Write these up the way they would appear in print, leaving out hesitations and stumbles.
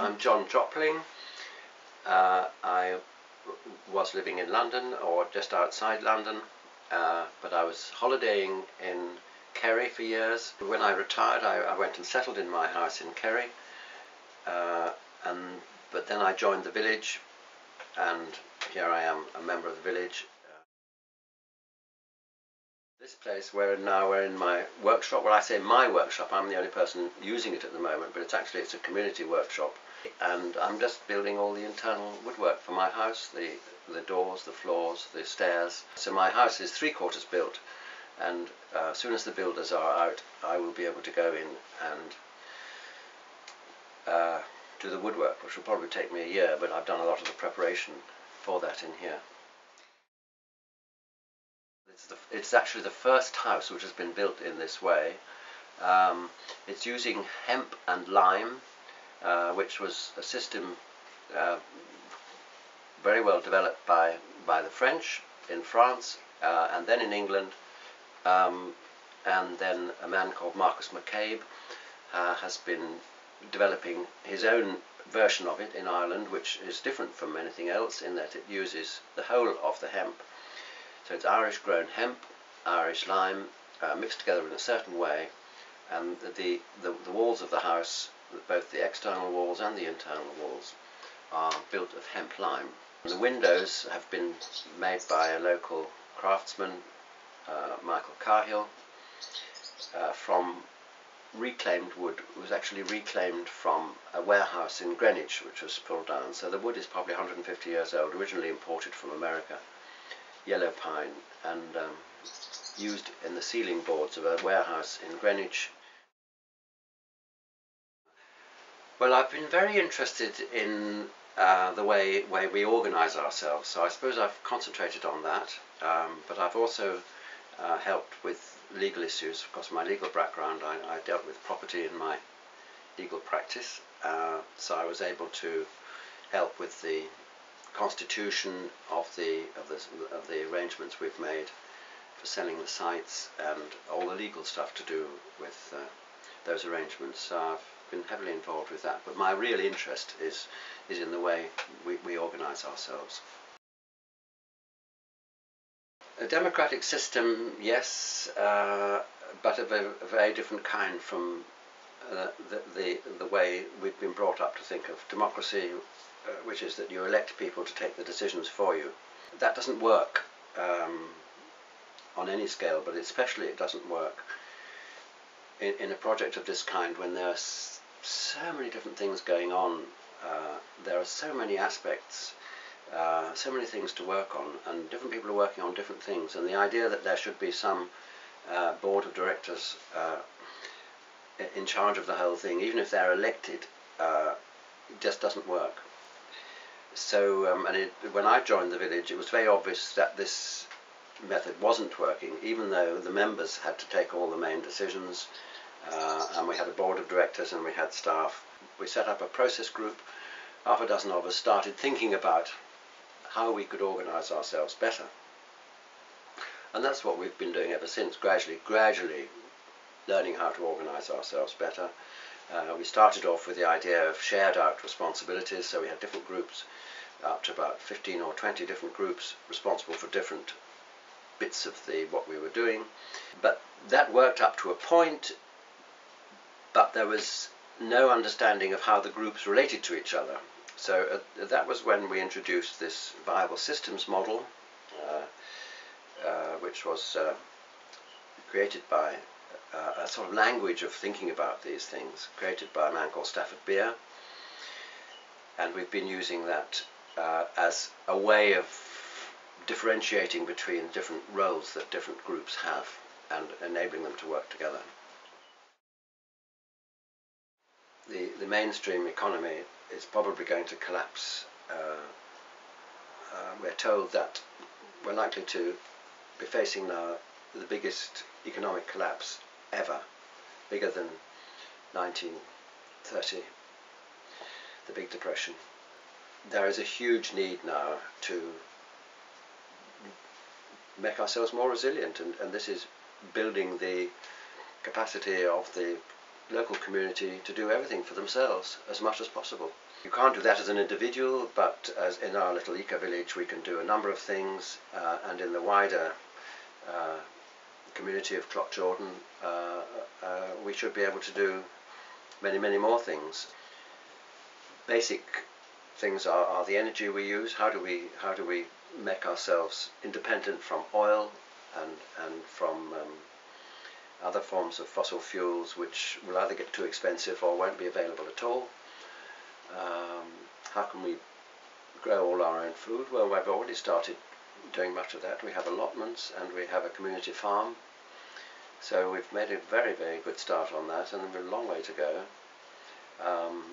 I'm John Jopling. I was living in London, or just outside London, but I was holidaying in Kerry for years. When I retired, I went and settled in my house in Kerry, but then I joined the village, and here I am, a member of the village. This place we're in my workshop. Well, I say my workshop, I'm the only person using it at the moment, but it's a community workshop. And I'm just building all the internal woodwork for my house, the doors, the floors, the stairs. So my house is 3/4 built, and as soon as the builders are out, I will be able to go in and do the woodwork, which will probably take me a year, but I've done a lot of the preparation for that in here. It's actually the first house which has been built in this way. It's using hemp and lime, which was a system very well developed by the French in France, and then in England, and then a man called Marcus McCabe has been developing his own version of it in Ireland, which is different from anything else in that it uses the whole of the hemp. So it's Irish grown hemp, Irish lime, mixed together in a certain way, and the walls of the house, both the external walls and the internal walls, are built of hemp lime. The windows have been made by a local craftsman, Michael Cahill, from reclaimed wood. It was actually reclaimed from a warehouse in Greenwich, which was pulled down. So the wood is probably 150 years old, originally imported from America, yellow pine, and used in the ceiling boards of a warehouse in Greenwich. Well, I've been very interested in the way we organise ourselves, so I suppose I've concentrated on that, but I've also helped with legal issues. Of course, my legal background, I dealt with property in my legal practice, so I was able to help with the constitution of the arrangements we've made for selling the sites and all the legal stuff to do with those arrangements. So I've been heavily involved with that, but my real interest is in the way we organise ourselves. A democratic system, yes, but of a very different kind from the way we've been brought up to think of democracy, which is that you elect people to take the decisions for you. That doesn't work on any scale, but especially it doesn't work in a project of this kind when there are so many different things going on. There are so many aspects, so many things to work on, and different people are working on different things, and the idea that there should be some board of directors in charge of the whole thing, even if they're elected, just doesn't work. So when I joined the village, it was very obvious that this method wasn't working, even though the members had to take all the main decisions, and we had a board of directors and we had staff. We set up a process group. Half a dozen of us started thinking about how we could organise ourselves better, and that's what we've been doing ever since, gradually learning how to organise ourselves better. We started off with the idea of shared out responsibilities, so we had different groups, up to about 15 or 20 different groups responsible for different bits of what we were doing. But that worked up to a point, but there was no understanding of how the groups related to each other. So that was when we introduced this viable systems model, which was created by a sort of language of thinking about these things, created by a man called Stafford Beer, and we've been using that as a way of differentiating between different roles that different groups have and enabling them to work together. The mainstream economy is probably going to collapse. We're told that we're likely to be facing now the biggest economic collapse ever, bigger than 1930, the Big Depression. There is a huge need now to make ourselves more resilient, and this is building the capacity of the local community to do everything for themselves as much as possible. You can't do that as an individual, but as in our little eco-village we can do a number of things, and in the wider community of Clock Jordan we should be able to do many more things. Basic things are the energy we use. How do we make ourselves independent from oil and from other forms of fossil fuels, which will either get too expensive or won't be available at all. How can we grow all our own food? Well, we've already started doing much of that. We have allotments and we have a community farm, so we've made a very good start on that, and we've a long way to go.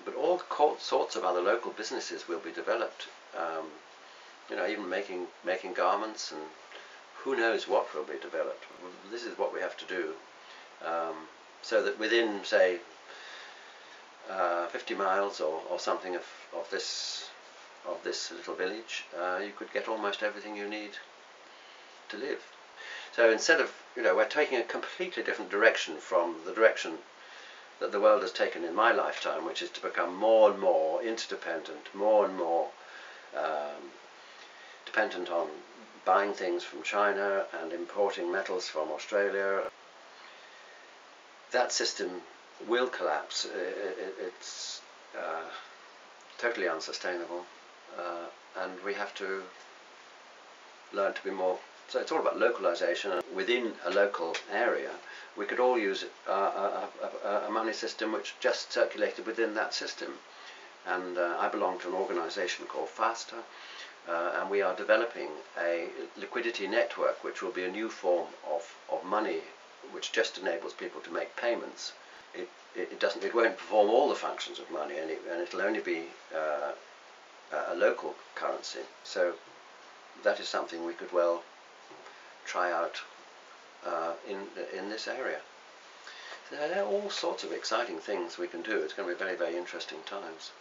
But all sorts of other local businesses will be developed, even making garments, and who knows what will be developed. This is what we have to do, so that within, say, 50 miles or something of this little village, you could get almost everything you need to live. So instead of, we're taking a completely different direction from the direction that the world has taken in my lifetime, which is to become more and more interdependent, more and more dependent on buying things from China and importing metals from Australia. That system will collapse. It's totally unsustainable, and we have to learn to be more. So it's all about localization. Within a local area, we could all use a money system which just circulated within that system. And I belong to an organization called Faster, and we are developing a liquidity network which will be a new form of money which just enables people to make payments. It won't perform all the functions of money, and it'll only be a local currency. So that is something we could well try out in this area. So there are all sorts of exciting things we can do. It's going to be very interesting times.